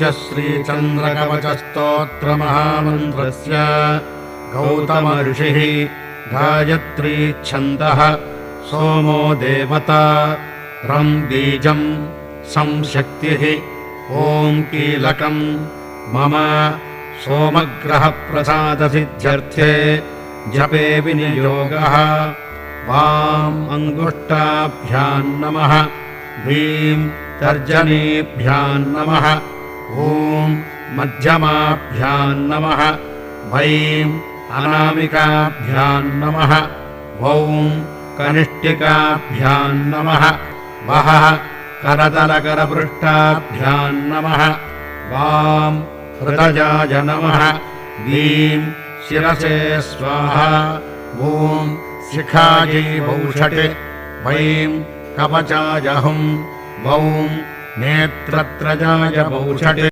अस्य श्रीचन्द्रकवचस्तोत्रमहामन्त्रस्य गौतम ऋषिः गायत्री छन्दः सोमो देवता रं बीजं संशक्तिः ॐ कीलकम् मम सोमग्रहप्रसादसिद्ध्यर्थे जपे विनियोगः वाम अंगुष्टाभ्यां नमः ह्रीं तर्जनीभ्यां नमः ॐ मध्यमाभ्यां नमः वैं अनामिकाभ्यां नमः ॐ कनिष्ठिकाभ्यां नमः वः करतलकरपृष्ठाभ्यां नमः वां हृदयाय नमः वीं शिरसे स्वाहा ॐ शिखायै वौषटे वैं कवचाय हुं वौं नेत्रत्रयाय वौषटे